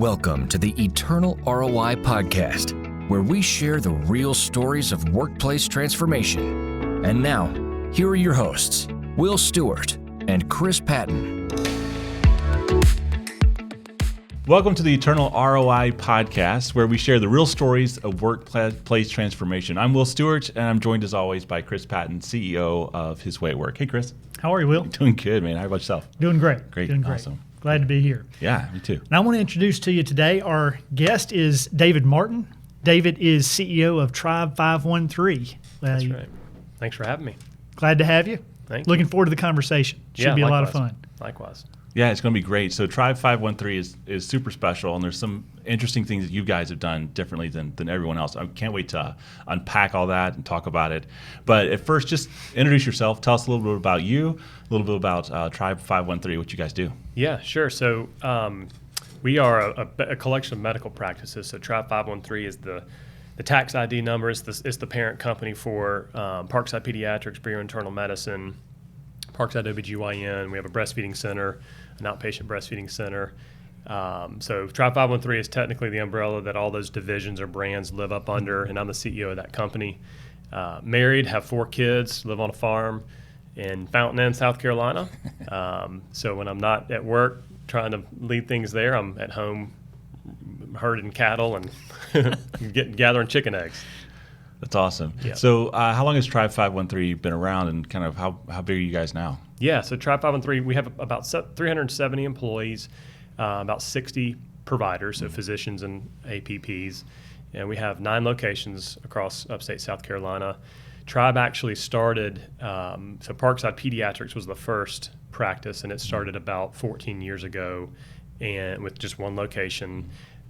Welcome to the Eternal ROI podcast, where we share the real stories of workplace transformation. And now, here are your hosts, Will Stewart and Chris Patton. Welcome to the Eternal ROI podcast, where we share the real stories of workplace transformation. I'm Will Stewart, and I'm joined as always by Chris Patton, CEO of His Way at Work. Hey, Chris. How are you, Will? Doing good, man. How about yourself? Doing great. Great. Doing great. Awesome. Glad to be here. Yeah, me too. And I want to introduce to you today, our guest is David Martin. David is CEO of Tribe 513. That's right. Thanks for having me. Glad to have you. Thank Looking forward to the conversation. Should be a lot of fun. Likewise. Yeah, it's going to be great. So Tribe 513 is super special, and there's some interesting things that you guys have done differently than everyone else. I can't wait to unpack all that and talk about it. But at first, just introduce yourself. Tell us a little bit about you, a little bit about Tribe 513, what you guys do. Yeah, sure. So we are a collection of medical practices. So Tribe 513 is the tax ID number. It's the parent company for Parkside Pediatrics, Brewer Internal Medicine, Parkside OBGYN. We have a breastfeeding center, an outpatient breastfeeding center. So Tribe 513 is technically the umbrella that all those divisions or brands live up under, and I'm the CEO of that company. Married, have 4 kids, live on a farm in Fountain Inn, South Carolina. So when I'm not at work trying to lead things there, I'm at home herding cattle and gathering chicken eggs. That's awesome. Yeah. So how long has Tribe 513 been around, and kind of how big are you guys now? Yeah, so Tribe 513, we have about 370 employees, about 60 providers, so physicians and APPs, and we have 9 locations across upstate South Carolina. Tribe actually started, so Parkside Pediatrics was the first practice, and it started about 14 years ago, and with just 1 location.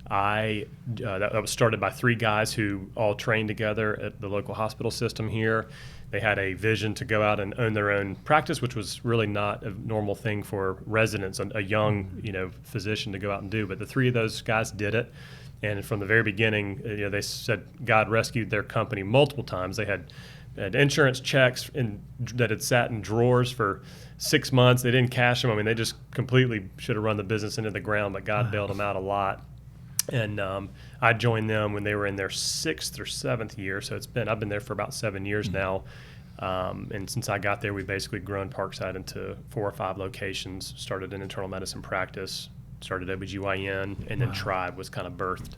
That was started by 3 guys who all trained together at the local hospital system here. They had a vision to go out and own their own practice, which was really not a normal thing for residents, a young physician to go out and do. But the 3 of those guys did it, and from the very beginning, they said God rescued their company multiple times. They had insurance checks that had sat in drawers for 6 months. They didn't cash them. I mean, they just completely should have run the business into the ground, but God bailed them out a lot. And I joined them when they were in their 6th or 7th year. So I've been there for about 7 years now. And since I got there, we've basically grown Parkside into 4 or 5 locations, started an internal medicine practice, started OBGYN, and then Tribe was kind of birthed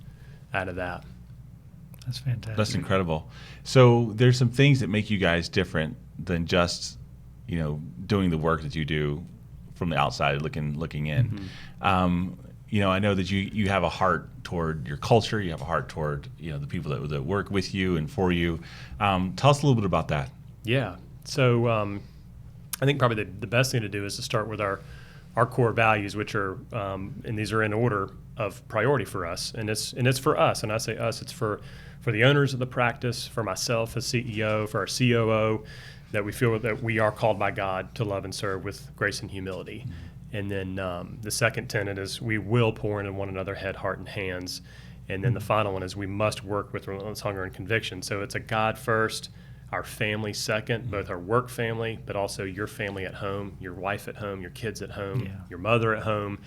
out of that. That's fantastic. That's incredible. So there's some things that make you guys different than just, doing the work that you do from the outside looking in. Mm-hmm. I know that you have a heart toward your culture. You have a heart toward the people that work with you and for you. Tell us a little bit about that. Yeah. So I think probably the best thing to do is to start with our core values, which are and these are in order of priority for us. And it's for us. And I say us. It's for the owners of the practice, for myself as CEO, for our COO, that we feel that we are called by God to love and serve with grace and humility. Mm-hmm. And then the second tenet is we will pour into one another head, heart, and hands. And then the final one is we must work with relentless hunger and conviction. So it's a God first, our family second, both our work family, but also your family at home, your wife at home, your kids at home, your mother at home.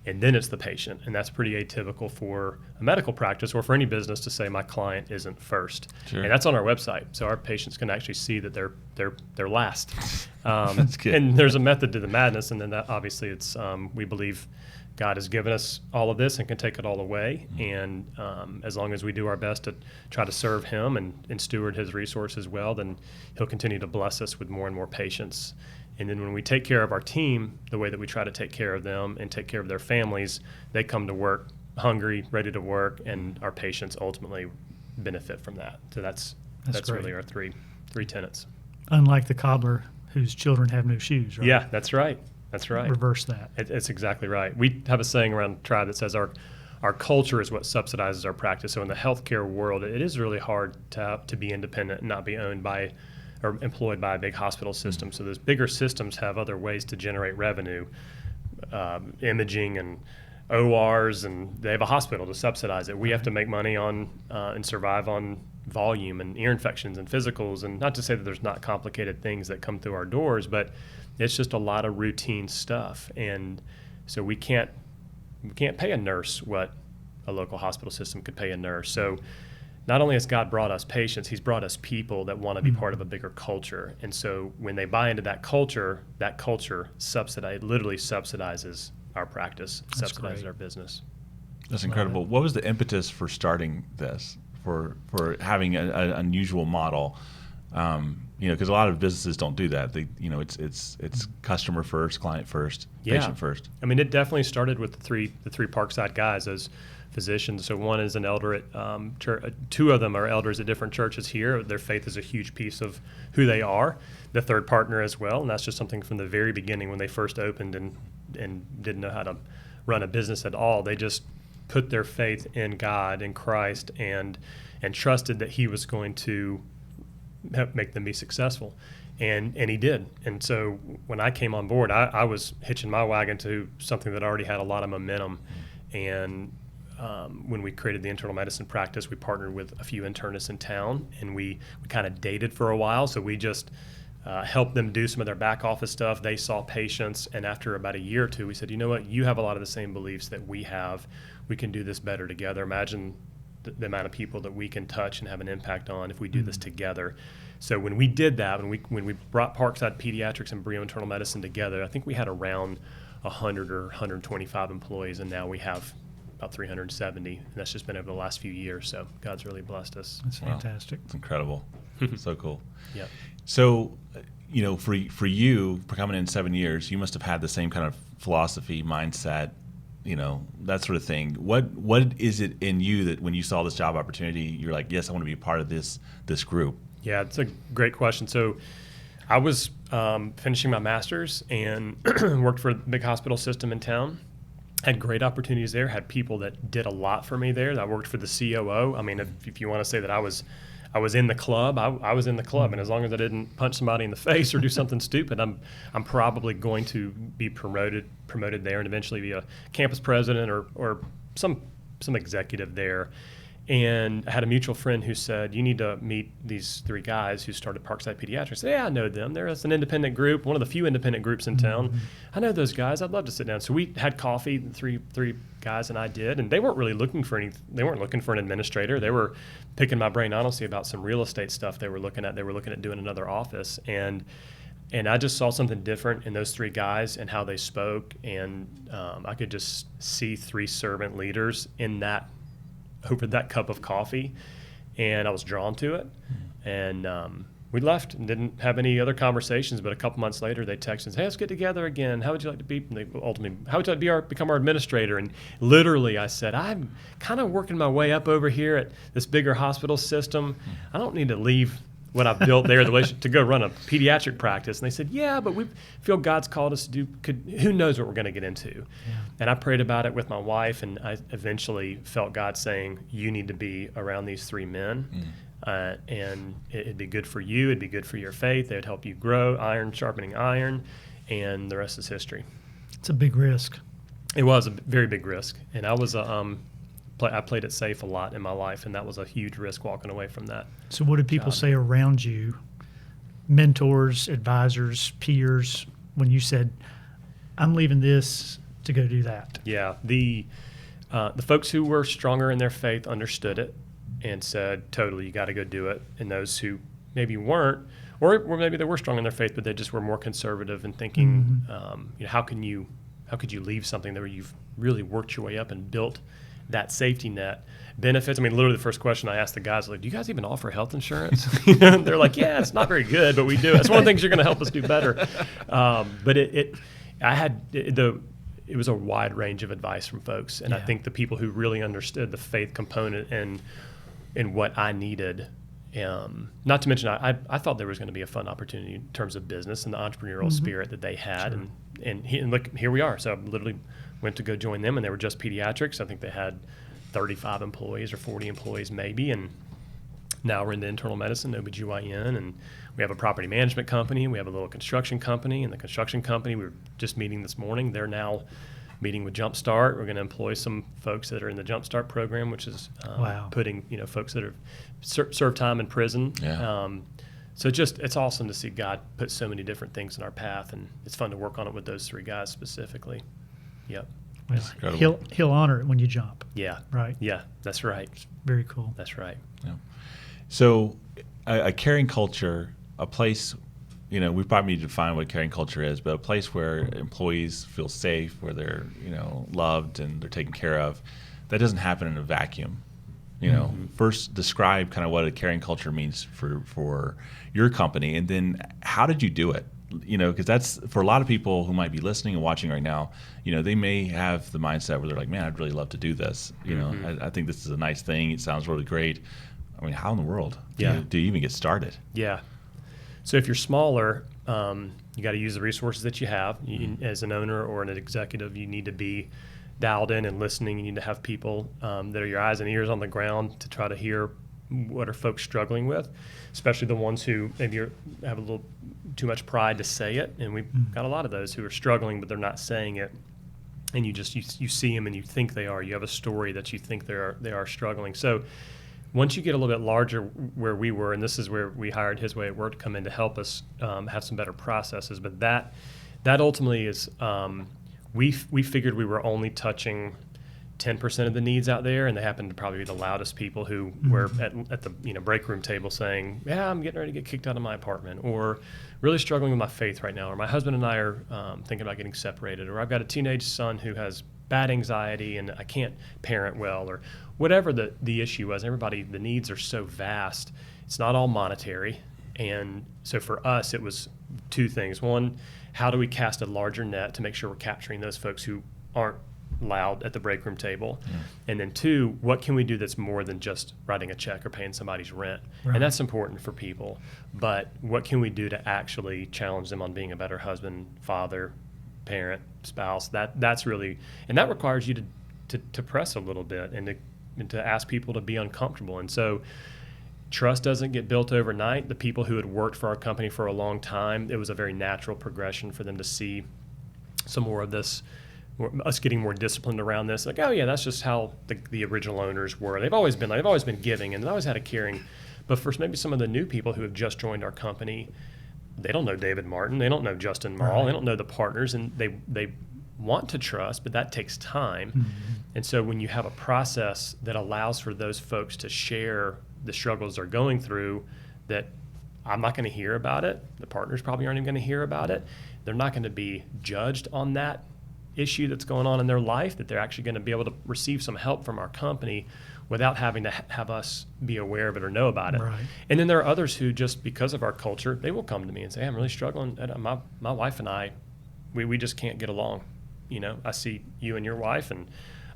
And then it's the patient. And that's pretty atypical for a medical practice or for any business to say my client isn't first. Sure. And that's on our website. So our patients can actually see that they're last. That's good. And there's a method to the madness. And then that obviously it's we believe God has given us all of this and can take it all away. And as long as we do our best to try to serve him and steward his resources well, then he'll continue to bless us with more and more patients. And then when we take care of our team the way that we try to take care of them and take care of their families, they come to work hungry, ready to work, and our patients ultimately benefit from that. So that's really our three tenets. Unlike the cobbler whose children have no shoes, right? Yeah, that's right. That's right. Reverse that. It's exactly right. We have a saying around Tribe that says our culture is what subsidizes our practice. So in the healthcare world, it is really hard to be independent and not be owned by or employed by a big hospital system. So those bigger systems have other ways to generate revenue, imaging and ORs, and they have a hospital to subsidize it. We have to make money on and survive on volume and ear infections and physicals, and not to say that there's not complicated things that come through our doors, but it's just a lot of routine stuff. And so we can't pay a nurse what a local hospital system could pay a nurse. So not only has God brought us patients, he's brought us people that want to be part of a bigger culture. And so when they buy into that culture literally subsidizes our practice, subsidizes our business. That's incredible. What was the impetus for starting this, for having an unusual model? Because a lot of businesses don't do that. They, it's customer first, client first, patient first. I mean, it definitely started with the three Parkside guys as physicians. So one is an elder at church. Two of them are elders at different churches here. Their faith is a huge piece of who they are. The third partner as well, and that's just something from the very beginning when they first opened and didn't know how to run a business at all. They just put their faith in God, in Christ, and trusted that he was going to make them be successful. And he did. And so when I came on board, I was hitching my wagon to something that already had a lot of momentum. And when we created the internal medicine practice, we partnered with a few internists in town, and we kind of dated for a while. So we just helped them do some of their back office stuff. They saw patients, and after about a year or two, we said, you know what, you have a lot of the same beliefs that we have. We can do this better together. Imagine the amount of people that we can touch and have an impact on if we do this together. So when we did that, when we brought Parkside Pediatrics and Brio Internal Medicine together, I think we had around 100 or 125 employees, and now we have about 370, and that's just been over the last few years. So God's really blessed us. That's fantastic. It's incredible. So cool. Yep. So, for you, for coming in 7 years, you must have had the same kind of philosophy, mindset, that sort of thing. What is it in you that when you saw this job opportunity, you're like, yes, I want to be a part of this group? Yeah, it's a great question. So I was finishing my master's and worked for a big hospital system in town. Had great opportunities there, had people that did a lot for me there. I worked for the COO. I mean, if you want to say that I was in the club, I was in the club. And as long as I didn't punch somebody in the face or do something stupid, I'm probably going to be promoted there and eventually be a campus president or some executive there. And I had a mutual friend who said, you need to meet these three guys who started Parkside Pediatrics. I said, yeah, I know them. They're an independent group, one of the few independent groups in town. Mm-hmm. I know those guys. I'd love to sit down. So we had coffee, the three guys and I did, and they weren't really looking for they weren't looking for an administrator. They were picking my brain, honestly, about some real estate stuff they were looking at. They were looking at doing another office. And I just saw something different in those three guys and how they spoke. And I could just see three servant leaders over that cup of coffee, and I was drawn to it. And we left and didn't have any other conversations, but a couple months later they texted and said, hey, let's get together again. How would you like to be? And they ultimately, how would you like to become our administrator? And literally I said, I'm kind of working my way up over here at this bigger hospital system. I don't need to leave what I've built there to go run a pediatric practice. And they said, yeah, but we feel God's called us to who knows what we're going to get into. Yeah. And I prayed about it with my wife, and I eventually felt God saying, you need to be around these three men. And it'd be good for you. It'd be good for your faith. They'd help you grow, iron sharpening iron, and the rest is history. It's a big risk. It was a very big risk. And I was I played it safe a lot in my life, and that was a huge risk walking away from that. So what did people say around you, mentors, advisors, peers, when you said, I'm leaving this to go do that? Yeah, the folks who were stronger in their faith understood it and said, totally, you got to go do it. And those who maybe weren't, or maybe they were strong in their faith, but they just were more conservative and thinking, how could you leave something where you've really worked your way up and built that safety net benefits? I mean, literally the first question I asked the guys, like, do you guys even offer health insurance? They're like, yeah, it's not very good, but we do. It's one of the things you're going to help us do better. But it was a wide range of advice from folks. And I think the people who really understood the faith component and what I needed, not to mention, I thought there was going to be a fun opportunity in terms of business and the entrepreneurial spirit that they had. Sure. And look, here we are. So I literally went to go join them, and they were just pediatrics. I think they had 35 employees or 40 employees maybe, and now we're into internal medicine, OBGYN, and we have a property management company. We have a little construction company, and the construction company, we were just meeting this morning. They're now meeting with Jumpstart. We're going to employ some folks that are in the Jumpstart program, which is putting folks that are served time in prison. Yeah. So it's awesome to see God put so many different things in our path, and it's fun to work on it with those three guys specifically. Yep. Well, incredible. he'll honor it when you jump. Yeah. Right. Yeah, that's right. Very cool. That's right. Yeah. So a caring culture, a place, we probably need to define what a caring culture is, but a place where employees feel safe, where they're, loved and they're taken care of, that doesn't happen in a vacuum. First describe kind of what a caring culture means for your company, and then how did you do it? Because that's, for a lot of people who might be listening and watching right now, they may have the mindset where they're like, man, I'd really love to do this. I think this is a nice thing. It sounds really great. I mean, how in the world do you even get started? Yeah. So if you're smaller, you got to use the resources that you have. As an owner or an executive, you need to be dialed in and listening. You need to have people that are your eyes and ears on the ground to try to hear what are folks struggling with, especially the ones who maybe have a little too much pride to say it. And we've got a lot of those who are struggling, but they're not saying it. And you see them and you think they are. You have a story that you think they are struggling. So once you get a little bit larger, where we were, and this is where we hired His Way at Work to come in to help us have some better processes. But that ultimately is, we figured we were only touching 10% of the needs out there, and they happened to probably be the loudest people who were at the break room table saying, yeah, I'm getting ready to get kicked out of my apartment, or really struggling with my faith right now, or my husband and I are thinking about getting separated, or I've got a teenage son who has bad anxiety and I can't parent well, or whatever the issue was. Everybody, the needs are so vast. It's not all monetary. And so for us, it was two things. One, how do we cast a larger net to make sure we're capturing those folks who aren't loud at the break room table? And then two, what can we do that's more than just writing a check or paying somebody's rent? Right. And that's important for people. But what can we do to actually challenge them on being a better husband, father, parent, spouse? That's really, and that requires you to press a little bit and to ask people to be uncomfortable. And so trust doesn't get built overnight. The people who had worked for our company for a long time, it was a very natural progression for them to see some more of this, us getting more disciplined around this. Like, oh yeah, that's just how the original owners were. They've always been giving, and they always had a caring. But for maybe some of the new people who have just joined our company, they don't know David Martin, they don't know Justin Marl, they don't know the partners, and they want to trust, but that takes time. And so when you have a process that allows for those folks to share the struggles they're going through, that I'm not going to hear about it, the partners probably aren't even going to hear about it, they're not going to be judged on that issue that's going on in their life, that they're actually going to be able to receive some help from our company without having to have us be aware of it or know about it. Right. And then there are others who, just because of our culture, they will come to me and say, hey, I'm really struggling. My wife and I, we just can't get along. I see you and your wife, and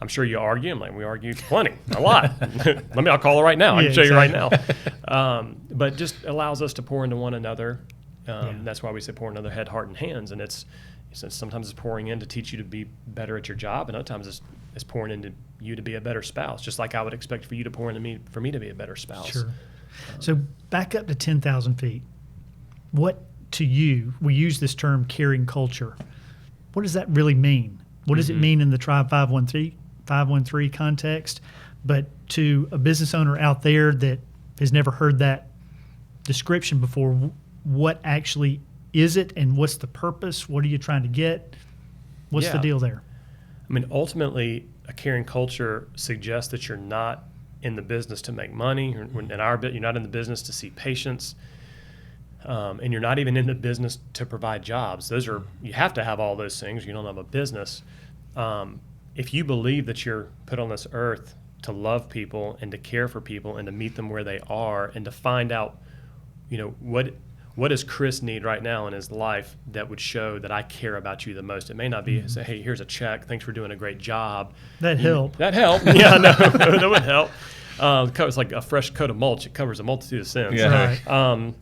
I'm sure you argue. I'm like, we argue plenty, a lot. I'll call her right now. I can show you right now. But just allows us to pour into one another. That's why we say pour into another head, heart, and hands. And sometimes it's pouring in to teach you to be better at your job, and other times it's pouring into you to be a better spouse, just like I would expect for you to pour into me, for me to be a better spouse. Sure. So back up to 10,000 feet. What, to you, we use this term caring culture. What does that really mean? What does it mean in the Tribe 513 context? But to a business owner out there that has never heard that description before, what actually is it, and what's the purpose? What are you trying to get? What's the deal there? I mean, ultimately, a caring culture suggests that you're not in the business to make money. In our bit, you're not in the business to see patients. And you're not even in the business to provide jobs. You have to have all those things. You don't have a business. If you believe that you're put on this earth to love people and to care for people and to meet them where they are and to find out, what does Chris need right now in his life that would show that I care about you the most? It may not be say, hey, here's a check. Thanks for doing a great job. That help. Yeah, no, that would help. It's like a fresh coat of mulch. It covers a multitude of sins. Yeah. Right.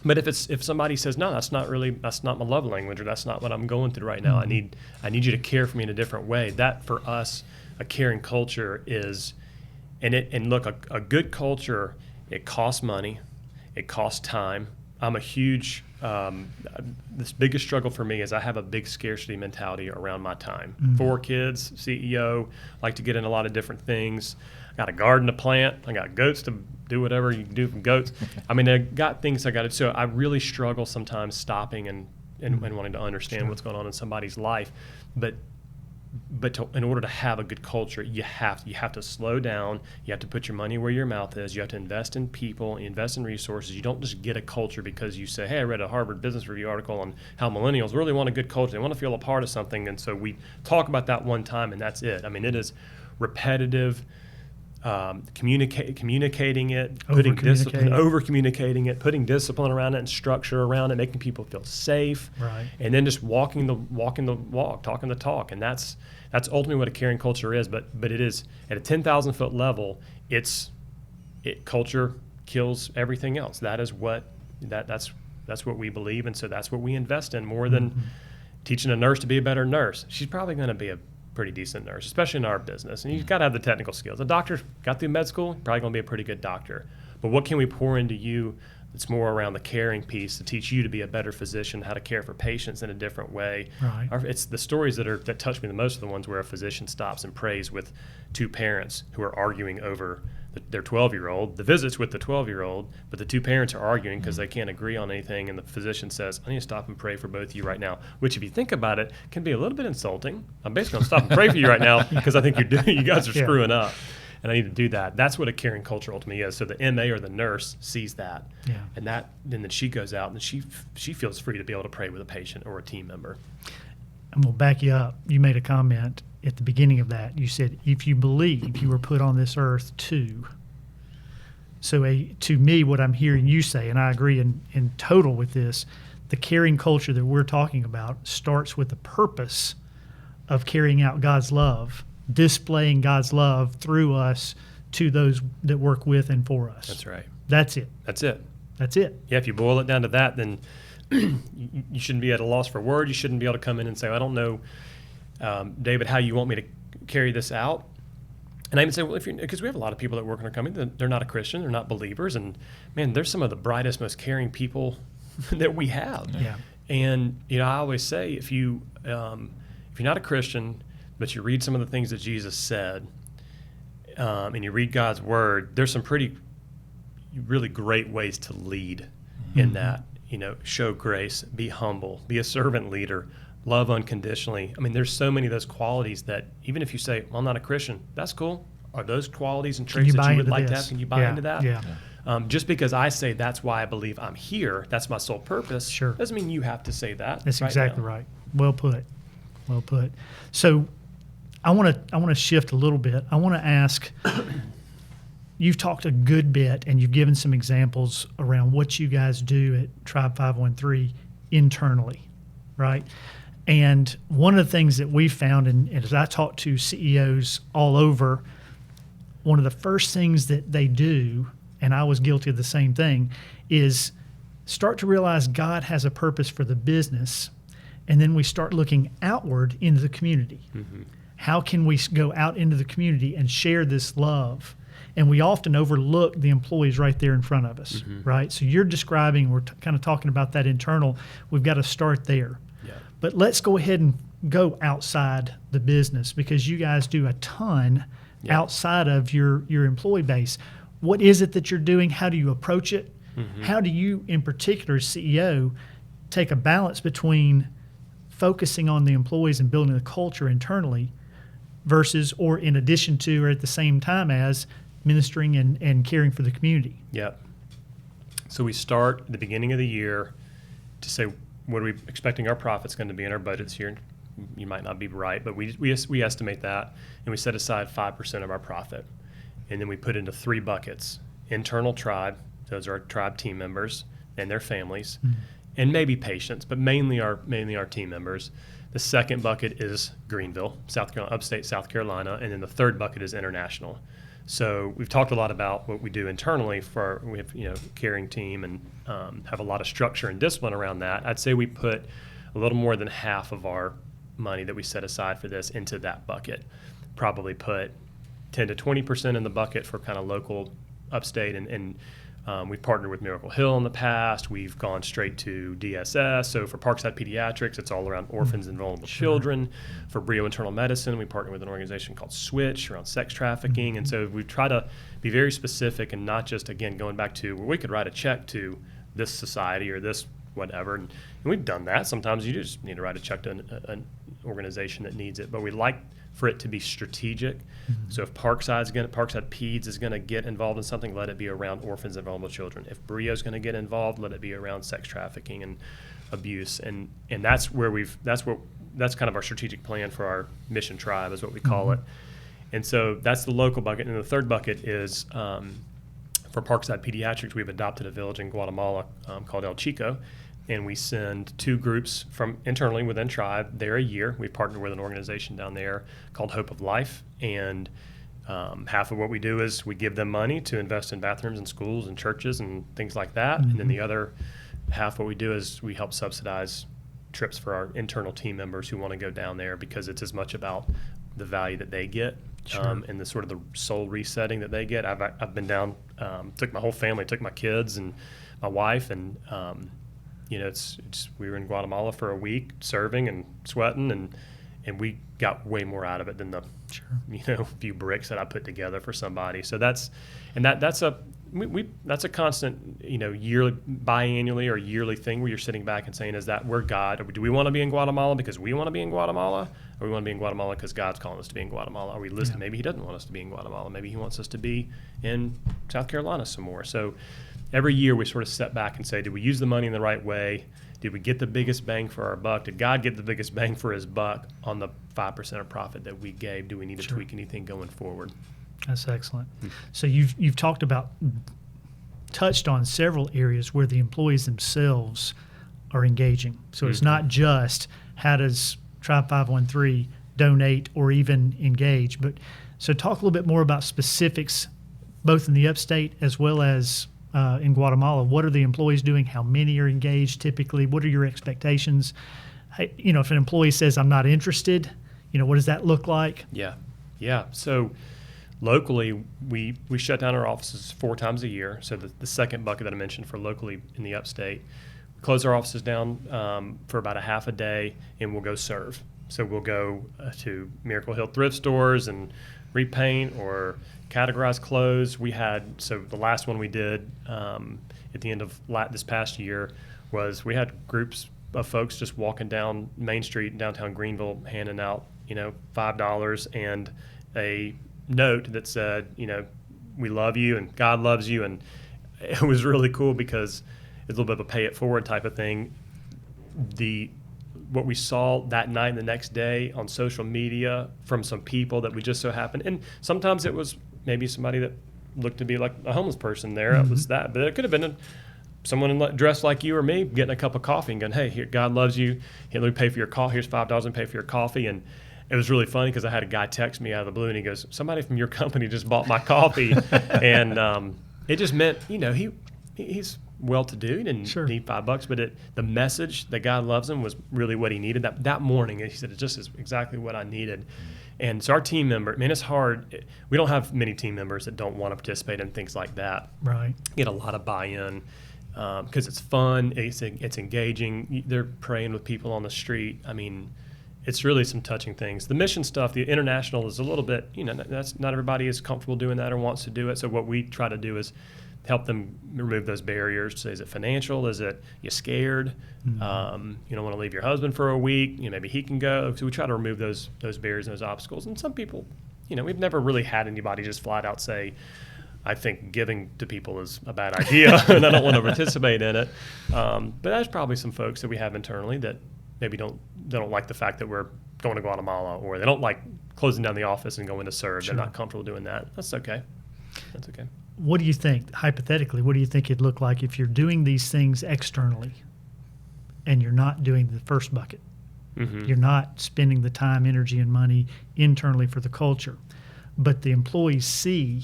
But if somebody says, no, that's not my love language, or that's not what I'm going through right now, I need you to care for me in a different way. That, for us, a caring culture is, and look, a good culture, it costs money, it costs time. I'm a huge, this biggest struggle for me is I have a big scarcity mentality around my time. 4 kids, CEO, like to get in a lot of different things. I got a garden to plant. I got goats to do whatever you can do from goats. I mean, I got things I got to do. So I really struggle sometimes stopping and wanting to understand what's going on in somebody's life. But But in order to have a good culture, you have to slow down. You have to put your money where your mouth is. You have to invest in people, invest in resources. You don't just get a culture because you say, hey, I read a Harvard Business Review article on how millennials really want a good culture. They want to feel a part of something. And so we talk about that one time, and that's it. I mean, it is repetitive, communicating it, putting discipline, over-communicating it, putting discipline around it and structure around it, making people feel safe, right, and then just walking the walk, talking the talk, and that's ultimately what a caring culture is. But it is at a 10,000 foot level. Culture kills everything else. That is what that's what we believe, and so that's what we invest in more than teaching a nurse to be a better nurse. She's probably going to be a pretty decent nurse, especially in our business. And you've got to have the technical skills. A doctor got through med school, probably going to be a pretty good doctor. But what can we pour into you that's more around the caring piece to teach you to be a better physician, how to care for patients in a different way? Right. It's the stories that touch me the most are the ones where a physician stops and prays with two parents who are arguing over their 12-year-old, the visits with the 12-year-old, but the two parents are arguing because they can't agree on anything, and the physician says, I need to stop and pray for both of you right now, which if you think about it, can be a little bit insulting. I'm basically going to stop and pray for you right now because I think you guys are screwing up, and I need to do that. That's what a caring culture ultimately is. So the MA or the nurse sees that, and then she goes out and she feels free to be able to pray with a patient or a team member. And we'll back you up. You made a comment at the beginning of that. You said, if you believe you were put on this earth to. So to me, what I'm hearing you say, and I agree in total with this, the caring culture that we're talking about starts with the purpose of carrying out God's love, displaying God's love through us to those that work with and for us. That's right. That's it. That's it. That's it. Yeah, if you boil it down to that, then you shouldn't be at a loss for words. You shouldn't be able to come in and say, I don't know, David, how you want me to carry this out. And I even say, well, because we have a lot of people that work in our company, they're not a Christian, they're not believers, and man, they're some of the brightest, most caring people that we have. Yeah. And I always say, if you're not a Christian, but you read some of the things that Jesus said, and you read God's word, there's some really great ways to lead in that. Show grace, be humble, be a servant leader, love unconditionally. I mean, there's so many of those qualities that even if you say, well, I'm not a Christian, that's cool. Are those qualities and traits that you would like to have? Can you buy into that? Yeah. Just because I say that's why I believe I'm here, that's my sole purpose, doesn't mean you have to say that. That's exactly right. Well put. Well put. So I want to shift a little bit. I want to ask, you've talked a good bit and you've given some examples around what you guys do at Tribe 513 internally, right? And one of the things that we found, and as I talk to CEOs all over, one of the first things that they do, and I was guilty of the same thing, is start to realize God has a purpose for the business, and then we start looking outward into the community. Mm-hmm. How can we go out into the community and share this love? And we often overlook the employees right there in front of us, right? So you're describing, we're kind of talking about that internal. We've got to start there. Yeah. But let's go ahead and go outside the business, because you guys do a ton outside of your employee base. What is it that you're doing? How do you approach it? Mm-hmm. How do you, in particular, as CEO, take a balance between focusing on the employees and building the culture internally versus, or in addition to, or at the same time as, ministering and caring for the community? Yep. So we start at the beginning of the year to say, what are we expecting our profit's going to be in our budgets here? You might not be right, but we estimate that, and we set aside 5% of our profit. And then we put into 3 buckets: internal tribe, those are our tribe team members and their families, and maybe patients, but mainly our team members. The second bucket is Greenville, South Carolina, upstate South Carolina, and then the third bucket is international. So we've talked a lot about what we do internally we have caring team and have a lot of structure and discipline around that. I'd say we put a little more than half of our money that we set aside for this into that bucket. Probably put 10 to 20% in the bucket for kind of local upstate, and we've partnered with Miracle Hill in the past. We've gone straight to DSS. So for Parkside Pediatrics, it's all around orphans and vulnerable children. For Brio Internal Medicine, we partner with an organization called Switch around sex trafficking. And so we try to be very specific and not just, again, going back to where we could write a check to this society or this whatever. And we've done that. Sometimes you just need to write a check to organization that needs it. But we like for it to be strategic. So if Parkside Peds is going to get involved in something, let it be around orphans and vulnerable children. If Brio is going to get involved, let it be around sex trafficking and abuse. And that's that's kind of our strategic plan for our mission tribe, is what we call it. And so that's the local bucket. And the third bucket is for Parkside Pediatrics. We've adopted a village in Guatemala called El Chico. And we send 2 groups from internally within tribe there a year. We partner with an organization down there called Hope of Life. And half of what we do is we give them money to invest in bathrooms and schools and churches and things like that. And then the other half, what we do is we help subsidize trips for our internal team members who want to go down there, because it's as much about the value that they get and the sort of the soul resetting that they get. I've been down, took my whole family, took my kids and my wife, and it's we were in Guatemala for a week serving and sweating, and we got way more out of it than the few bricks that I put together for somebody. So that's a constant, yearly, biannually or yearly thing where you're sitting back and saying, is that we're God? Or do we want to be in Guatemala because we want to be in Guatemala? Or we want to be in Guatemala because God's calling us to be in Guatemala? Are we listening? Maybe he doesn't want us to be in Guatemala. Maybe he wants us to be in South Carolina some more. So every year we sort of step back and say, did we use the money in the right way? Did we get the biggest bang for our buck? Did God get the biggest bang for his buck on the 5% of profit that we gave? Do we need to tweak anything going forward? That's excellent. So you've touched on several areas where the employees themselves are engaging. So it's not just how does Tribe 513 donate or even engage, but so talk a little bit more about specifics, both in the upstate as well as in Guatemala. What are the employees doing? How many are engaged typically? What are your expectations? Hey, if an employee says, I'm not interested, what does that look like? Yeah. So locally, we shut down our offices 4 times a year. So the second bucket that I mentioned for locally in the upstate, we close our offices down for about a half a day, and we'll go serve. So we'll go to Miracle Hill thrift stores and repaint or categorize clothes. So the last one we did at the end of this past year was we had groups of folks just walking down Main Street in downtown Greenville handing out, $5 and a note that said, we love you and God loves you. And it was really cool because it's a little bit of a pay it forward type of thing. What we saw that night and the next day on social media from some people that we just so happened, and sometimes it was maybe somebody that looked to be like a homeless person there. It was that, but it could have been someone dressed like you or me getting a cup of coffee and going, hey, here, God loves you. Here, let me pay for your coffee. Here's $5 and pay for your coffee. And it was really funny because I had a guy text me out of the blue and he goes, somebody from your company just bought my coffee. And it just meant, he's well-to-do. He didn't need $5, but the message that God loves him was really what he needed that morning. And he said, it just is exactly what I needed. And so our team member, it's hard. We don't have many team members that don't want to participate in things like that. Right. Get a lot of buy-in because it's fun. It's engaging. They're praying with people on the street. It's really some touching things. The mission stuff, the international is a little bit, that's not everybody is comfortable doing that or wants to do it. So what we try to do is help them remove those barriers. So is it financial? Is it you scared? You don't want to leave your husband for a week. Maybe he can go. So we try to remove those barriers and those obstacles. And some people, we've never really had anybody just flat out say, I think giving to people is a bad idea and I don't want to participate in it. But there's probably some folks that we have internally that maybe don't like the fact that we're going to Guatemala, or they don't like closing down the office and going to serve. They're not comfortable doing that. That's okay. What do you think, hypothetically, what do you think it'd look like if you're doing these things externally and you're not doing the first bucket? You're not spending the time, energy, and money internally for the culture, but the employees see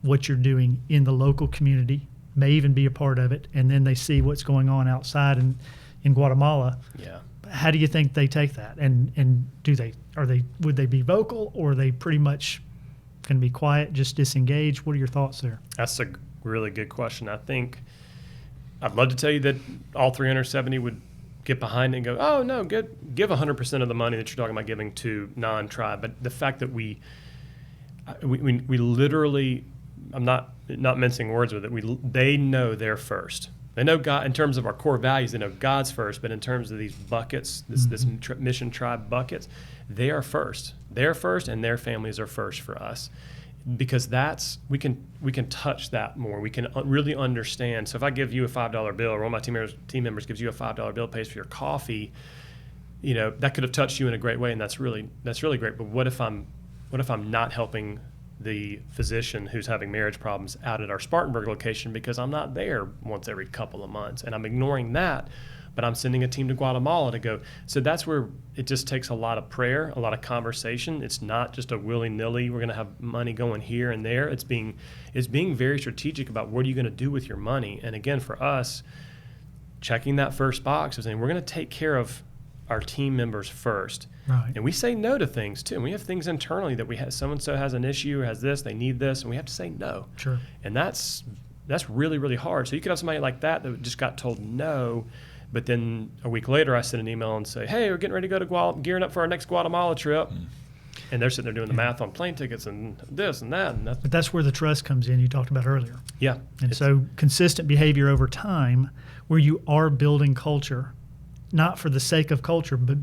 what you're doing in the local community, may even be a part of it, and then they see what's going on outside in Guatemala. Yeah. How do you think they take that? And would they be vocal, or are they pretty much going to be quiet, just disengage? What are your thoughts there? That's a really good question. I think I'd love to tell you that all 370 would get behind it and go, oh, no, give 100% of the money that you're talking about giving to non-tribe. But the fact that we literally, I'm not mincing words with it, they know they're first. They know God in terms of our core values. They know God's first, but in terms of these buckets, this mission tribe buckets, they are first. They're first, and their families are first for us, because we can touch that more. We can really understand. So if I give you a $5 bill, or one of my team members gives you a $5 bill, pays for your coffee, that could have touched you in a great way, and that's really great. But what if I'm not helping the physician who's having marriage problems out at our Spartanburg location because I'm not there once every couple of months, and I'm ignoring that, but I'm sending a team to Guatemala to go. So that's where it just takes a lot of prayer, a lot of conversation. It's not just a willy-nilly, we're going to have money going here and there. It's being very strategic about what are you going to do with your money. And again, for us, checking that first box of saying we're going to take care of our team members first. Right. And we say no to things too. And we have things internally that we have, so-and-so has an issue, has this, they need this, and we have to say no. Sure. And that's really, really hard. So you could have somebody like that just got told no, but then a week later I send an email and say, hey, we're getting ready to go to gearing up for our next Guatemala trip. And they're sitting there doing the math on plane tickets and this and that. But that's where the trust comes in you talked about earlier. Yeah. And so consistent behavior over time where you are building culture, not for the sake of culture, but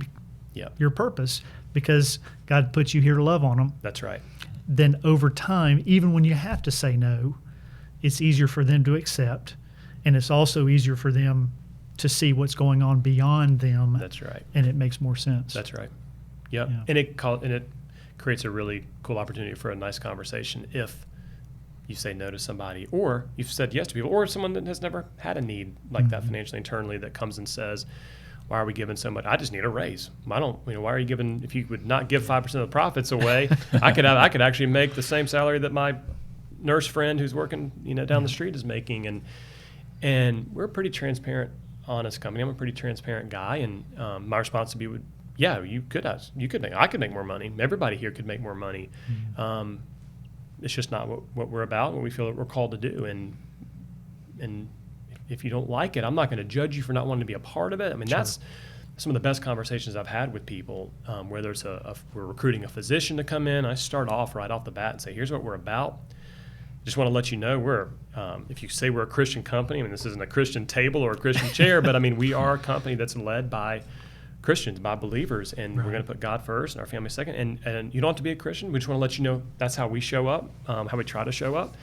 your purpose, because God puts you here to love on them. That's right. Then over time, even when you have to say no, it's easier for them to accept, and it's also easier for them to see what's going on beyond them. That's right. And it makes more sense. That's right. Yep. Yeah. And it creates a really cool opportunity for a nice conversation if you say no to somebody, or you've said yes to people, or someone that has never had a need like that financially internally that comes and says, why are we giving so much? I just need a raise. Why are you giving, if you would not give 5% of the profits away, I could actually make the same salary that my nurse friend who's working, down the street is making. And we're a pretty transparent, honest company. I'm a pretty transparent guy. And my response would be, I could make more money. Everybody here could make more money. It's just not what we're about, what we feel that we're called to do. And if you don't like it, I'm not going to judge you for not wanting to be a part of it. I mean, Sure. That's some of the best conversations I've had with people, whether it's we're recruiting a physician to come in. I start off right off the bat and say, here's what we're about. Just want to let you know if you say we're a Christian company, I mean, this isn't a Christian table or a Christian chair, but I mean, we are a company that's led by Christians, by believers, and we're going to put God first and our family second. And you don't have to be a Christian. We just want to let you know that's how we show up, how we try to show up.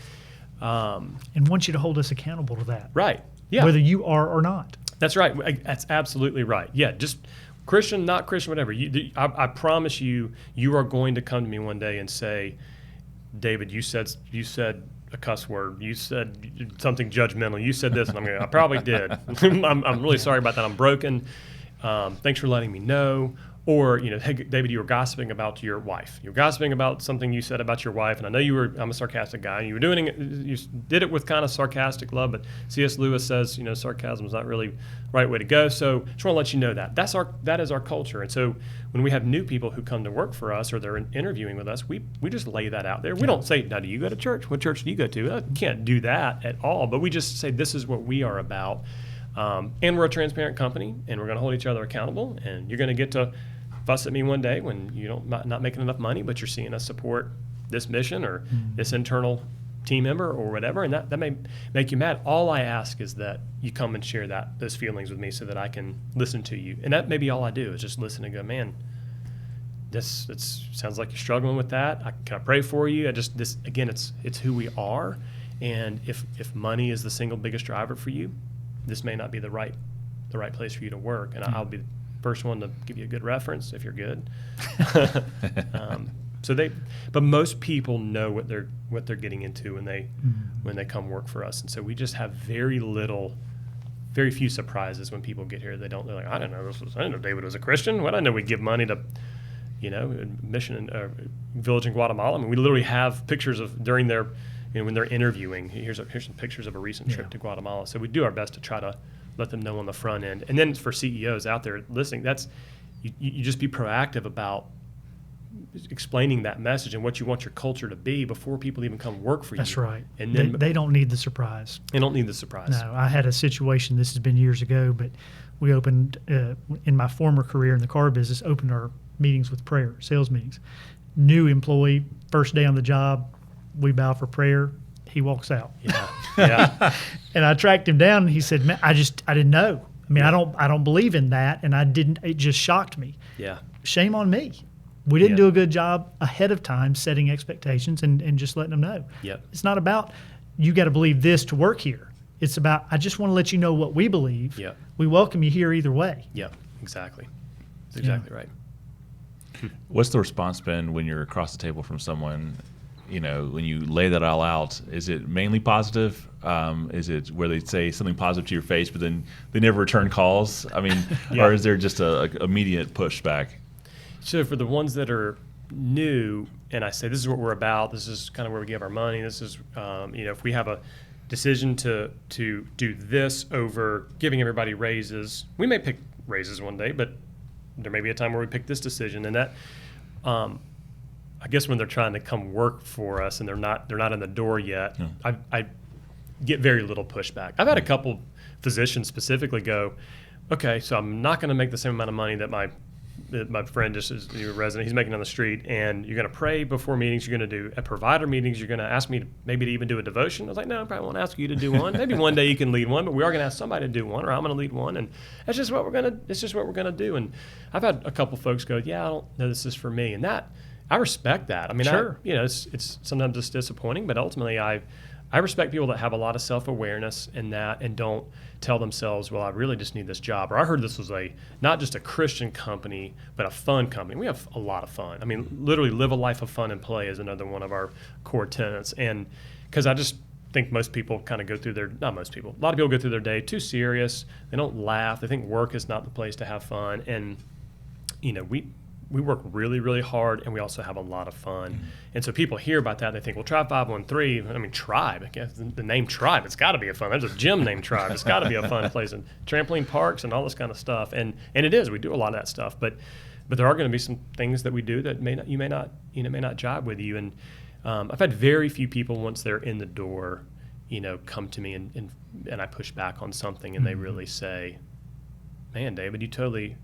And want you to hold us accountable to that. Right. Yeah. Whether you are or not. That's right. That's absolutely right. Yeah. Just Christian, not Christian, whatever. I promise you are going to come to me one day and say, David, you said a cuss word. You said something judgmental. You said this, and I probably did. I'm really sorry about that. I'm broken. Thanks for letting me know. Or, hey, David, you were gossiping about your wife. You were gossiping about something you said about your wife, and I know I'm a sarcastic guy, and you did it with kind of sarcastic love, but C.S. Lewis says, sarcasm is not really the right way to go. So just want to let you know that. That is our culture. And so when we have new people who come to work for us or they're interviewing with us, we just lay that out there. We don't say, now, do you go to church? What church do you go to? You can't do that at all. But we just say, this is what we are about. And we're a transparent company, and we're going to hold each other accountable, and you're going to get to fuss at me one day when you not making enough money, but you're seeing us support this mission or this internal team member or whatever, and that may make you mad. All I ask is that you come and share those feelings with me so that I can listen to you, and that may be all I do is just listen and go, man, this sounds like you're struggling with that. Can I pray for you? It's who we are, and if money is the single biggest driver for you, this may not be the right place for you to work, and I'll be the first one to give you a good reference if you're good. But most people know what they're getting into when they come work for us, and so we just have very few surprises when people get here. They're like, I didn't know David was a Christian. Well, I know we give money to mission village in Guatemala. I mean, we literally have pictures of during their when they're interviewing. Here's some pictures of a recent trip to Guatemala. So we do our best to try to let them know on the front end. And then for CEOs out there listening, that's you just be proactive about explaining that message and what you want your culture to be before people even come work for you. That's right. And then they don't need the surprise. They don't need the surprise. No, I had a situation, this has been years ago, but we opened, in my former career in the car business, opened our meetings with prayer, sales meetings. New employee, first day on the job, we bow for prayer, he walks out. Yeah. Yeah. And I tracked him down, and he said, "Man, I didn't know. I mean, I don't believe in that, and it just shocked me. Yeah. Shame on me. We didn't Yeah. do a good job ahead of time setting expectations and just letting them know. Yep. It's not about you got to believe this to work here. It's about I just want to let you know what we believe. Yep. We welcome you here either way. Yep. Exactly. That's exactly right. What's the response been when you're across the table from someone? When you lay that all out, is it mainly positive? Is it where they say something positive to your face, but then they never return calls? I mean, Yeah. or is there just a immediate pushback? So for the ones that are new, and I say this is what we're about, this is kind of where we give our money. This is, if we have a decision to do this over giving everybody raises, we may pick raises one day, but there may be a time where we pick this decision, and that. I guess when they're trying to come work for us and they're not in the door yet, I get very little pushback. I've had a couple physicians specifically go, okay, so I'm not going to make the same amount of money that my friend just is a resident, he's making on the street, and you're going to pray before meetings, you're going to do at provider meetings, you're going to ask me to even do a devotion. I was like, no, I probably won't ask you to do one. Maybe one day you can lead one, but we are going to ask somebody to do one, or I'm going to lead one, and it's just what we're going to do. And I've had a couple folks go, yeah, I don't know this is for me, and that. I respect that. I mean, sure. It's sometimes it's disappointing, but ultimately I respect people that have a lot of self-awareness in that and don't tell themselves, well, I really just need this job. Or I heard this was not just a Christian company, but a fun company. We have a lot of fun. I mean, literally live a life of fun and play is another one of our core tenets. And because I just think most people kind of not most people, a lot of people go through their day too serious. They don't laugh. They think work is not the place to have fun. And, we work really, really hard, and we also have a lot of fun. Mm-hmm. And so people hear about that, and they think, well, Tribe 513, I mean, Tribe, I guess the name Tribe, it's got to be a fun. There's a gym named Tribe. It's got to be a fun place, and trampoline parks and all this kind of stuff. And it is. We do a lot of that stuff. But there are going to be some things that we do that may not jive with you. And I've had very few people, once they're in the door, come to me and I push back on something, and they really say, man, David, you totally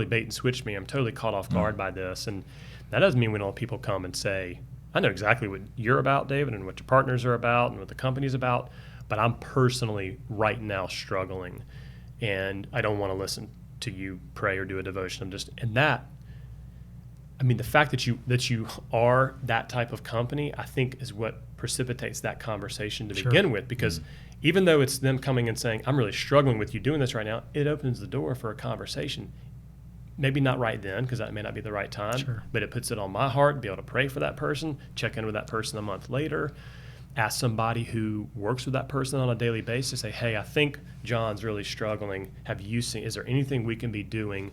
bait and switched me. I'm totally caught off guard by this. And that doesn't mean when all people come and say, I know exactly what you're about, David, and what your partners are about and what the company's about, but I'm personally right now struggling, and I don't want to listen to you pray or do a devotion. The fact that you are that type of company, I think is what precipitates that conversation to begin with, because even though it's them coming and saying, I'm really struggling with you doing this right now, it opens the door for a conversation. Maybe not right then, because that may not be the right time, but it puts it on my heart to be able to pray for that person, check in with that person a month later, ask somebody who works with that person on a daily basis, say, hey, I think John's really struggling. Have you seen, is there anything we can be doing?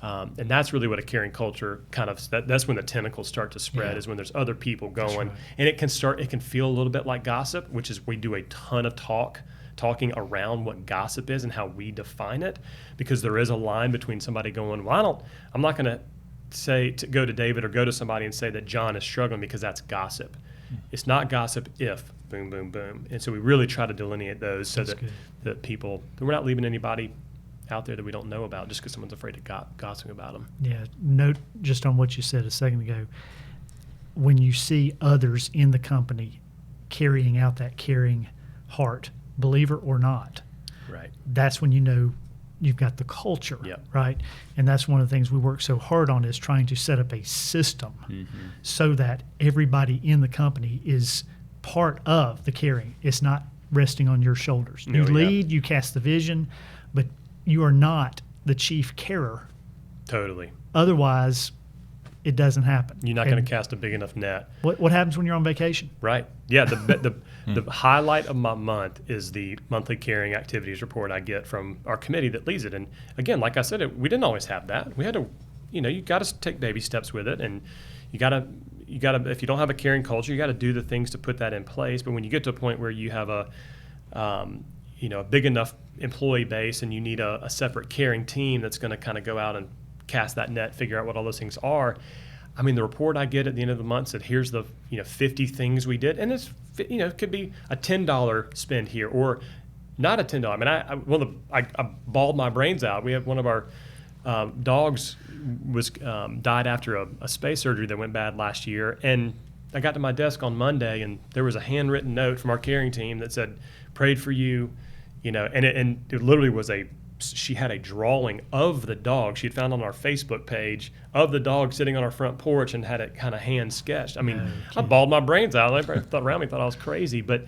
And that's really what a caring culture that's when the tentacles start to spread, is when there's other people going. Right. And it can feel a little bit like gossip, which is we do a ton of talking around what gossip is and how we define it, because there is a line between somebody going, well, I'm not going to say to go to David or go to somebody and say that John is struggling, because that's gossip. It's not gossip if boom, boom, boom. And so we really try to delineate those so that we're not leaving anybody out there that we don't know about just because someone's afraid to gossip about them. Yeah. Note just on what you said a second ago, when you see others in the company carrying out that caring heart, believer or not, right? That's when you know you've got the culture, right? And that's one of the things we work so hard on, is trying to set up a system so that everybody in the company is part of the caring. It's not resting on your shoulders. You lead, you cast the vision, but you are not the chief carer. Totally. Otherwise, it doesn't happen. You're not going to cast a big enough net. What happens when you're on vacation? Right. Yeah. The highlight of my month is the monthly caring activities report I get from our committee that leads it. And again, like I said, we didn't always have that. We had to, you got to take baby steps with it, and you got to, if you don't have a caring culture, you got to do the things to put that in place. But when you get to a point where you have a big enough employee base, and you need a separate caring team that's going to kind of go out and cast that net, figure out what all those things are. I mean, the report I get at the end of the month said, here's the 50 things we did, and it's it could be a $10 spend here or not a $10. I mean, I bawled my brains out. We have one of our dogs died after a space surgery that went bad last year, and I got to my desk on Monday, and there was a handwritten note from our caring team that said, "Prayed for you," and it literally was she had a drawing of the dog she had found on our Facebook page of the dog sitting on our front porch and had it kind of hand sketched. I mean, I bawled my brains out. Everybody around me thought I was crazy, but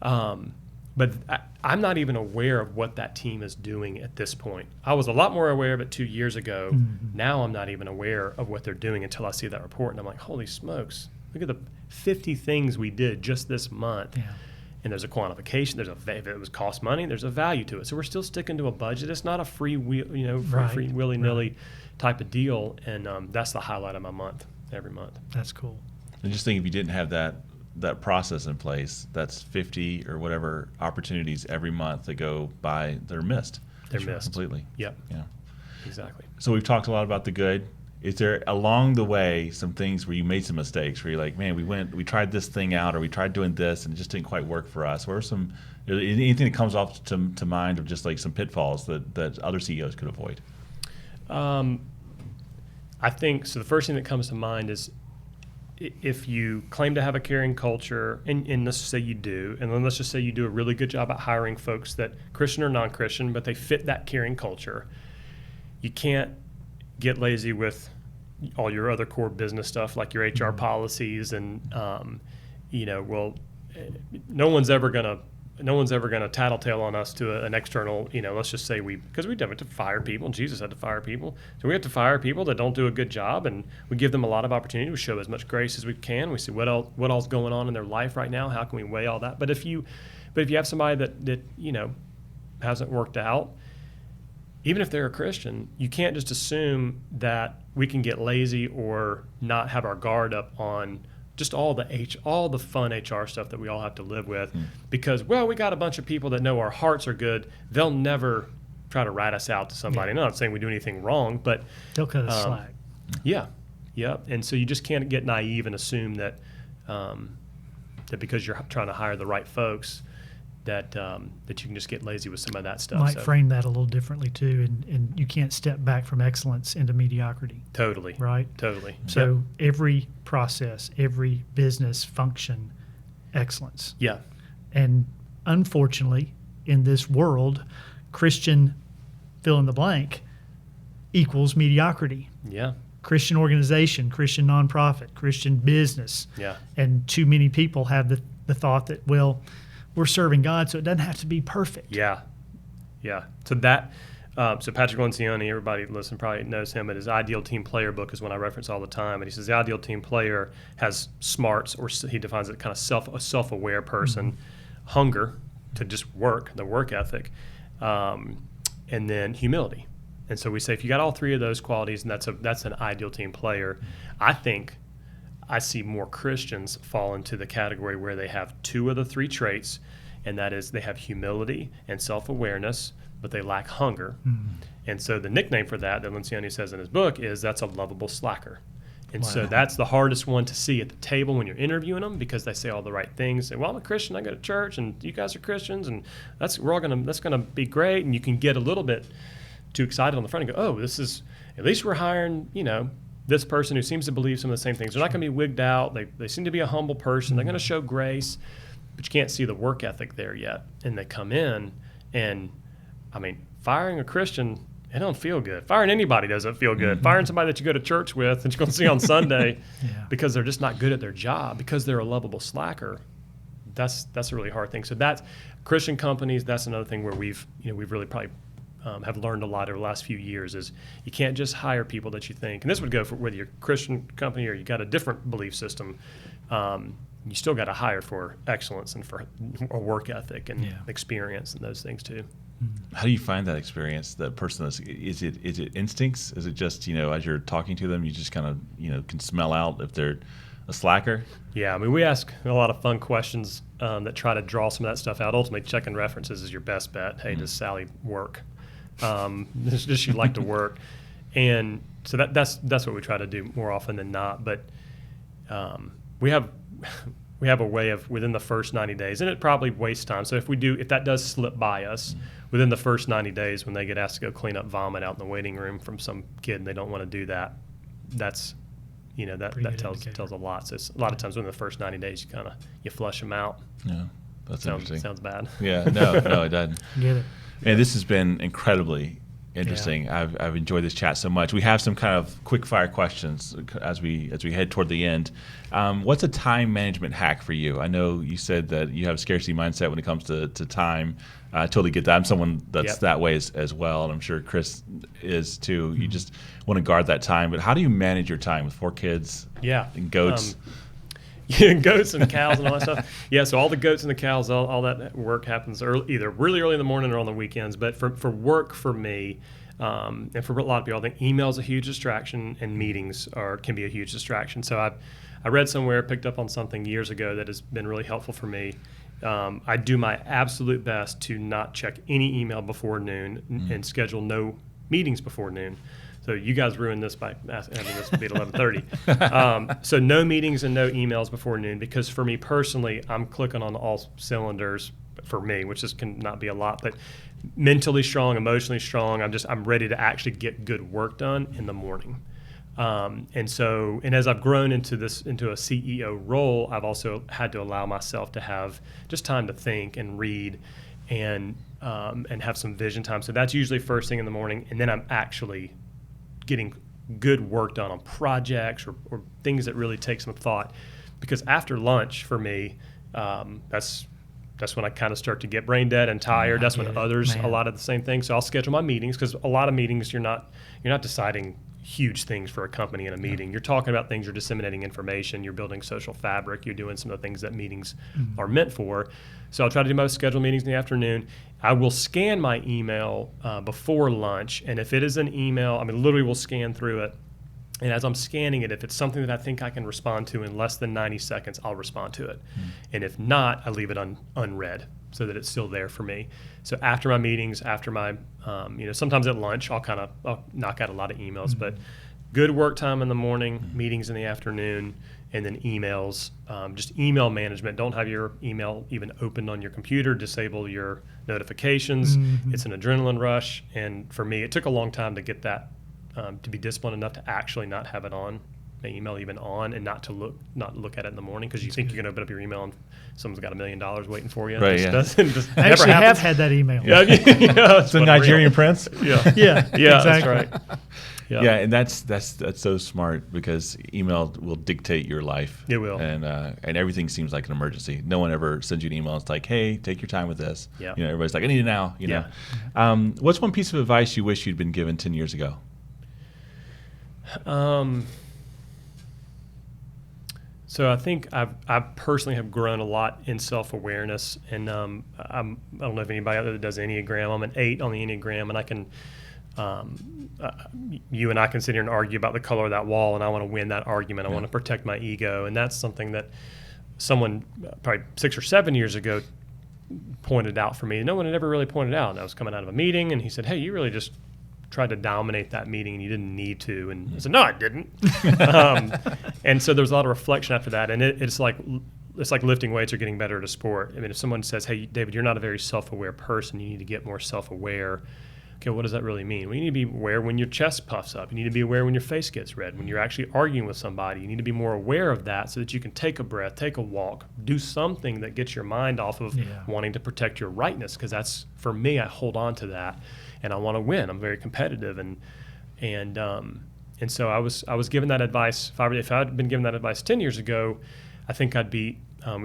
I'm not even aware of what that team is doing at this point. I was a lot more aware of it 2 years ago. Mm-hmm. Now I'm not even aware of what they're doing until I see that report, and I'm like, holy smokes, look at the 50 things we did just this month. Yeah. And there's a quantification. If it was cost money, there's a value to it. So we're still sticking to a budget. It's not a free willy-nilly type of deal. And that's the highlight of my month every month. That's cool. And just think, if you didn't have that process in place, that's 50 or whatever opportunities every month that go by. They're missed. They're missed completely. Yep. Yeah. Exactly. So we've talked a lot about the good. Is there along the way some things where you made some mistakes, where you're like, man, we tried this thing out, or we tried doing this and it just didn't quite work for us? What are anything that comes off to mind of just like some pitfalls that other CEOs could avoid? I think so. The first thing that comes to mind is, if you claim to have a caring culture, and let's just say you do, and then let's just say you do a really good job at hiring folks that, Christian or non-Christian, but they fit that caring culture, you can't get lazy with all your other core business stuff like your HR policies, and no one's ever gonna tattletale on us to an external. Let's just say because we have to fire people. Jesus had to fire people, so we have to fire people that don't do a good job, and we give them a lot of opportunity. We show as much grace as we can. We see what else going on in their life right now. How can we weigh all that? But if you have somebody that hasn't worked out, even if they're a Christian, you can't just assume that we can get lazy or not have our guard up on just all the fun HR stuff that we all have to live with, because, we got a bunch of people that know our hearts are good. They'll never try to rat us out to somebody. Yeah. I'm not saying we do anything wrong, but they'll cut us slack. Yeah. And so you just can't get naive and assume that because you're trying to hire the right folks, that you can just get lazy with some of that stuff. Might frame that a little differently too, and you can't step back from excellence into mediocrity. Totally. Right? Totally. So every process, every business function, excellence. Yeah. And unfortunately, in this world, Christian fill in the blank equals mediocrity. Yeah. Christian organization, Christian nonprofit, Christian business. Yeah. And too many people have the thought that, we're serving God, so it doesn't have to be perfect. Yeah. So Patrick Lencioni, everybody listen probably knows him, but his Ideal Team Player book is one I reference all the time. And he says the ideal team player has smarts, or he defines it kind of a self-aware person, hunger to just work, the work ethic, and then humility. And so we say if you got all three of those qualities, and that's an ideal team player. I think I see more Christians fall into the category where they have two of the three traits, and that is they have humility and self-awareness, but they lack hunger. And so the nickname for that Lencioni says in his book is that's a lovable slacker. And so that's the hardest one to see at the table when you're interviewing them, because they say all the right things. Say, I'm a Christian, I go to church, and you guys are Christians, and that's gonna be great. And you can get a little bit too excited on the front and go, at least we're hiring, this person who seems to believe some of the same things. They're not going to be wigged out. They seem to be a humble person. They're going to show grace, but you can't see the work ethic there yet. And they come in, and firing a Christian, it don't feel good. Firing anybody doesn't feel good. Firing somebody that you go to church with and you're going to see on Sunday because they're just not good at their job, because they're a lovable slacker, that's a really hard thing. So that's Christian companies. That's another thing where we've really probably have learned a lot over the last few years is you can't just hire people that you think, and this would go for whether you're a Christian company or you got a different belief system, you still got to hire for excellence and for a work ethic and experience and those things too. How do you find that experience, that person? Is it instincts? Is it just, as you're talking to them, you just kind of, can smell out if they're a slacker? Yeah, we ask a lot of fun questions that try to draw some of that stuff out. Ultimately, checking references is your best bet. Hey, does Sally work? Does she like to work? And so that's what we try to do more often than not. But we have a way of within the first 90 days, and it probably wastes time. So if that does slip by us within the first 90 days, when they get asked to go clean up vomit out in the waiting room from some kid and they don't want to do that, that's that Pretty good tells indicator. a lot. So it's, a lot of times within the first 90 days, you flush them out. Yeah, that's interesting. Sounds bad. Yeah, no, it doesn't. Get it. And this has been incredibly interesting. Yeah. I've enjoyed this chat so much. We have some kind of quick fire questions as we head toward the end. What's a time management hack for you? I know you said that you have a scarcity mindset when it comes to time. I totally get that. I'm someone that's that way as well, and I'm sure Chris is too. You just want to guard that time. But how do you manage your time with 4 kids? And goats. Goats and cows and all that stuff. Yeah, so all the goats and the cows, all that work happens either really early in the morning or on the weekends. But for work for me, and for a lot of people, I think email is a huge distraction, and meetings can be a huge distraction. So I read somewhere, picked up on something years ago that has been really helpful for me. I do my absolute best to not check any email before noon and schedule no meetings before noon. So you guys ruined this by having this be at 11:30. So no meetings and no emails before noon, because for me personally, I'm clicking on all cylinders for me, which can not be a lot, but mentally strong, emotionally strong. I'm ready to actually get good work done in the morning. And as I've grown into a CEO role, I've also had to allow myself to have just time to think and read and have some vision time. So that's usually first thing in the morning, and then I'm actually getting good work done on projects or things that really take some thought. Because after lunch, for me, that's when I kind of start to get brain dead and tired. That's when others, a lot of the same things. So I'll schedule my meetings, because a lot of meetings you're not deciding huge things for a company in a meeting. You're talking about things, you're disseminating information, you're building social fabric, you're doing some of the things that meetings are meant for. So I'll try to do most scheduled meetings in the afternoon. I will scan my email before lunch, and if it is an email, literally will scan through it. And as I'm scanning it, if it's something that I think I can respond to in less than 90 seconds, I'll respond to it. And if not, I leave it unread so that it's still there for me. So after my meetings, after my, sometimes at lunch, I'll knock out a lot of emails, but good work time in the morning, meetings in the afternoon, and then emails. Just email management. Don't have your email even opened on your computer. Disable your notifications. It's an adrenaline rush. And for me, it took a long time to get that, to be disciplined enough to actually not have it on, my email even on, and not look at it in the the morning, because you think you can open up your email and someone's got $1 million waiting for you. Right, I actually have had that email. It's a Nigerian prince. Yeah, exactly. That's right. Yeah, and that's so smart, because email will dictate your life. It will, and everything seems like an emergency. No one ever sends you an email. It's like, hey, take your time with this. Yeah. Everybody's like, I need it now. You know. What's one piece of advice you wish you'd been given 10 years ago? So I think I personally have grown a lot in self-awareness, and I don't know if anybody out there that does Enneagram. I'm an 8 on the Enneagram, and I can. You and I can sit here and argue about the color of that wall, and I want to win that argument. I want to protect my ego, and that's something that someone probably 6 or 7 years ago pointed out for me. No one had ever really pointed out. And I was coming out of a meeting, and he said, "Hey, you really just tried to dominate that meeting, and you didn't need to." And I said, "No, I didn't." And so there was a lot of reflection after that, and it's like lifting weights or getting better at a sport. If someone says, "Hey, David, you're not a very self-aware person. You need to get more self-aware." Okay, what does that really mean? Well, you need to be aware when your chest puffs up. You need to be aware when your face gets red. When you're actually arguing with somebody, you need to be more aware of that so that you can take a breath, take a walk, do something that gets your mind off of wanting to protect your rightness. Because that's, for me, I hold on to that, and I want to win. I'm very competitive, and so I was given that advice. If I had been given that advice 10 years ago, I think I'd be a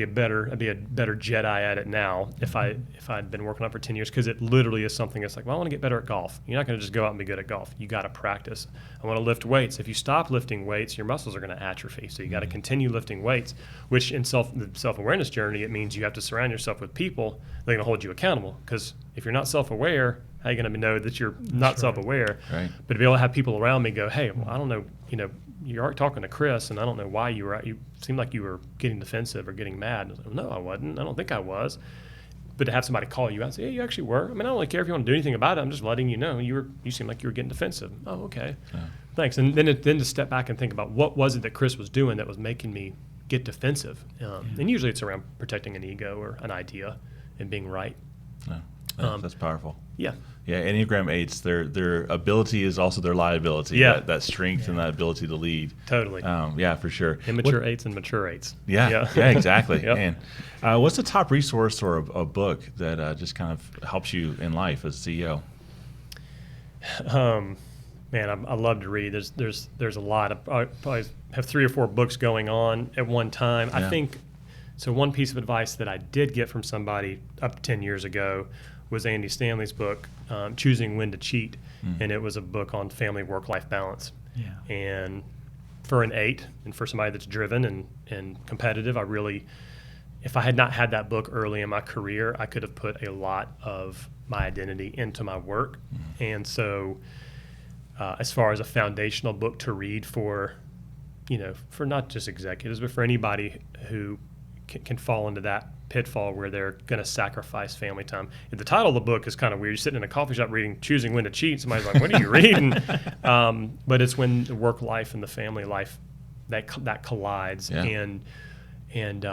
better Jedi at it now if I'd been working on it for 10 years, because it literally is something that's like, well, I want to get better at golf. You're not going to just go out and be good at golf. You got to practice. I want to lift weights. If you stop lifting weights, your muscles are going to atrophy. So you got to continue lifting weights, which in the self-awareness journey, it means you have to surround yourself with people that are going to hold you accountable. Because if you're not self-aware, how are you going to know that you're not self-aware? Right. But to be able to have people around me go, hey, well, I don't know, you are talking to Chris, and I don't know why you seemed like you were getting defensive or getting mad. And I was like, no, I wasn't. I don't think I was. But to have somebody call you out and say, yeah, you actually were. I don't really care if you want to do anything about it. I'm just letting you know you seem like you were getting defensive. Oh, okay. Yeah. Thanks. And then to step back and think about what was it that Chris was doing that was making me get defensive. And usually it's around protecting an ego or an idea and being right. Yeah. That's powerful. Yeah. Yeah, Enneagram 8s, their ability is also their liability. Yeah. That strength and that ability to lead. Totally. Yeah, for sure. Immature 8s and mature 8s. Yeah, exactly. Yep. Man, what's the top resource or a book that just kind of helps you in life as a CEO? Man, I love to read. There's a lot. I probably have 3 or 4 books going on at one time. Yeah. I think, so one piece of advice that I did get from somebody up to 10 years ago was Andy Stanley's book, Choosing When to Cheat. And it was a book on family work-life balance. Yeah. And for an 8, and for somebody that's driven and competitive, I really, if I had not had that book early in my career, I could have put a lot of my identity into my work. And so as far as a foundational book to read for not just executives, but for anybody who can fall into that pitfall where they're going to sacrifice family time. The title of the book is kind of weird. You're sitting in a coffee shop reading Choosing When to Cheat. Somebody's like, what are you reading? But it's when the work life and the family life that collides. Yeah. And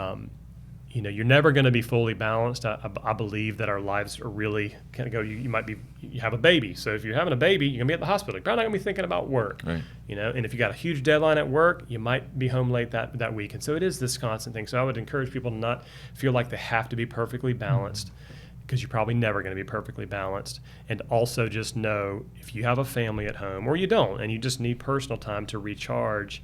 you're never going to be fully balanced. I believe that our lives are really kind of go. You have a baby, so if you're having a baby, you're gonna be at the hospital. You're probably not gonna be thinking about work, Right. And if you got a huge deadline at work, you might be home late that week. And so it is this constant thing. So I would encourage people to not feel like they have to be perfectly balanced, because you're probably never going to be perfectly balanced. And also just know if you have a family at home, or you don't, and you just need personal time to recharge,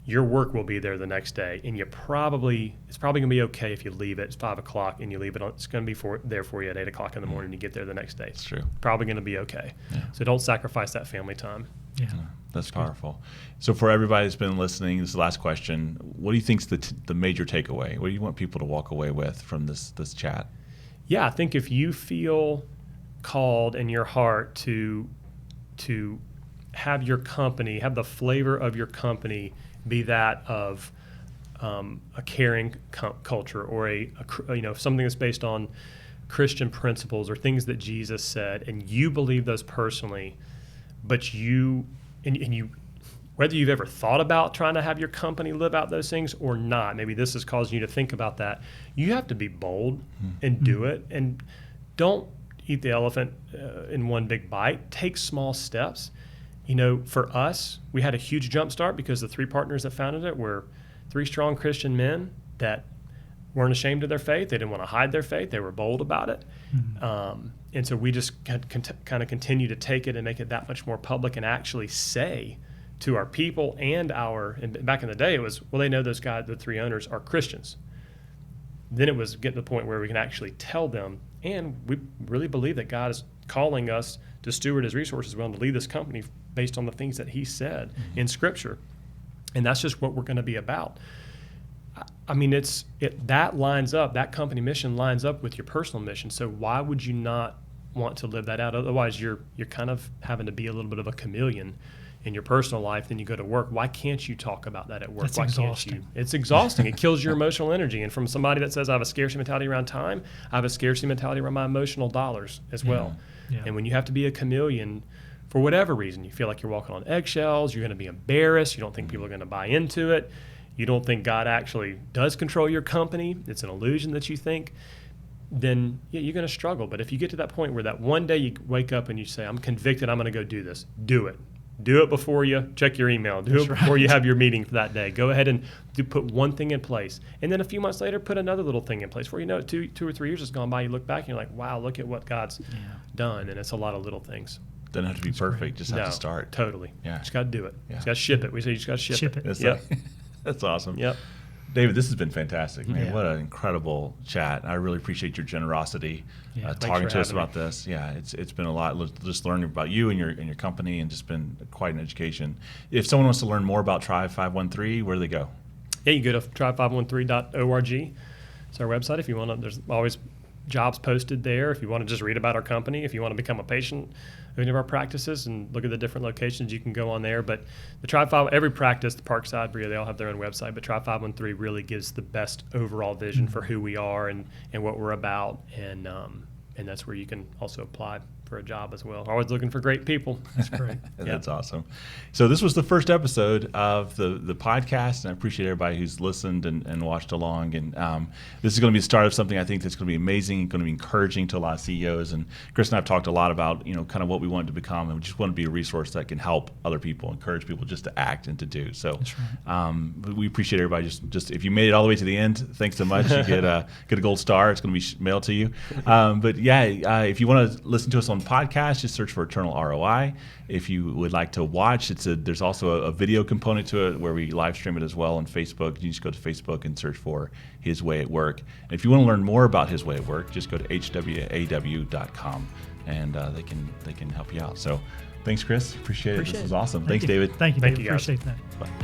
your work will be there the next day, and it's probably going to be okay if you leave it at 5 o'clock and you leave it on. It's going to be there for you at 8 o'clock in the morning. And you get there the next day. It's true. Probably going to be okay. Yeah. So don't sacrifice that family time. Yeah. That's powerful. So for everybody that's been listening, this is the last question. What do you think's the major takeaway? What do you want people to walk away with from this chat? Yeah, I think if you feel called in your heart to have your company, have the flavor of your company be that of a caring culture, or something that's based on Christian principles or things that Jesus said, and you believe those personally, but you whether you've ever thought about trying to have your company live out those things or not, maybe this is causing you to think about that. You have to be bold and do it, and don't eat the elephant in one big bite. Take small steps. For us, we had a huge jump start because the 3 partners that founded it were 3 strong Christian men that weren't ashamed of their faith. They didn't want to hide their faith. They were bold about it. And so we just kind of continue to take it and make it that much more public, and actually say to our people and back in the day, it was, well, they know those guys, the 3 owners, are Christians. Then it was getting to the point where we can actually tell them, and we really believe that God is calling us to steward His resources well, and to lead this company based on the things that He said in Scripture. And that's just what we're going to be about. I mean, that lines up, that company mission lines up with your personal mission. So why would you not want to live that out? Otherwise, you're kind of having to be a little bit of a chameleon in your personal life. Then you go to work. Why can't you talk about that at work? That's Why exhausting. can't you? It's exhausting. It kills your emotional energy. And from somebody that says I have a scarcity mentality around time, I have a scarcity mentality around my emotional dollars as well. Yeah. And when you have to be a chameleon, for whatever reason, you feel like you're walking on eggshells, you're going to be embarrassed, you don't think people are going to buy into it, you don't think God actually does control your company, it's an illusion that you think, then you're going to struggle. But if you get to that point where that one day you wake up and you say, I'm convicted, I'm going to go do this, do it. Do it before you check your email. Do it before you have your meeting for that day. Go ahead and put one thing in place. And then a few months later, put another little thing in place. Before you know it, 2 or 3 years has gone by, you look back and you're like, wow, look at what God's done. And it's a lot of little things. Doesn't have to be perfect, just have to start. Totally. Yeah. Just got to do it. Yeah. Just got to ship it. We say you just got to ship it. That's, Yep. That's awesome. Yep. David, this has been fantastic, man. Yeah. What an incredible chat. I really appreciate your generosity Thanks talking for to us having me. about this. Yeah, it's been a lot just learning about you and your company, and just been quite an education. If someone wants to learn more about Tribe 513, where do they go? Yeah, you go to tribe513.org. It's our website. If you want to, there's always jobs posted there. If you want to just read about our company, if you want to become a patient of any of our practices and look at the different locations, you can go on there. But the Tribe 5, every practice, the Parkside, Brea, they all have their own website. But Tribe 513 really gives the best overall vision for who we are and what we're about. And that's where you can also apply for a job as well. Always looking for great people. That's great. That's awesome. So this was the first episode of the podcast, and I appreciate everybody who's listened and watched along. And this is going to be the start of something I think that's going to be amazing, going to be encouraging to a lot of CEOs. And Chris and I have talked a lot about, kind of what we want to become, and we just want to be a resource that can help other people, encourage people just to act and to do. So we appreciate everybody. Just if you made it all the way to the end, thanks so much. You get a gold star. It's going to be mailed to you. But if you want to listen to us on podcast, just search for Eternal ROI. If you would like to watch, there's also a video component to it where we live stream it as well on Facebook. You just go to Facebook and search for His Way at Work. And if you want to learn more about His Way at Work, just go to hwaw.com and they can help you out. So thanks, Chris. Appreciate it. This was awesome. Thanks, David. Thank you, Thank David. you, guys. Appreciate that. Bye.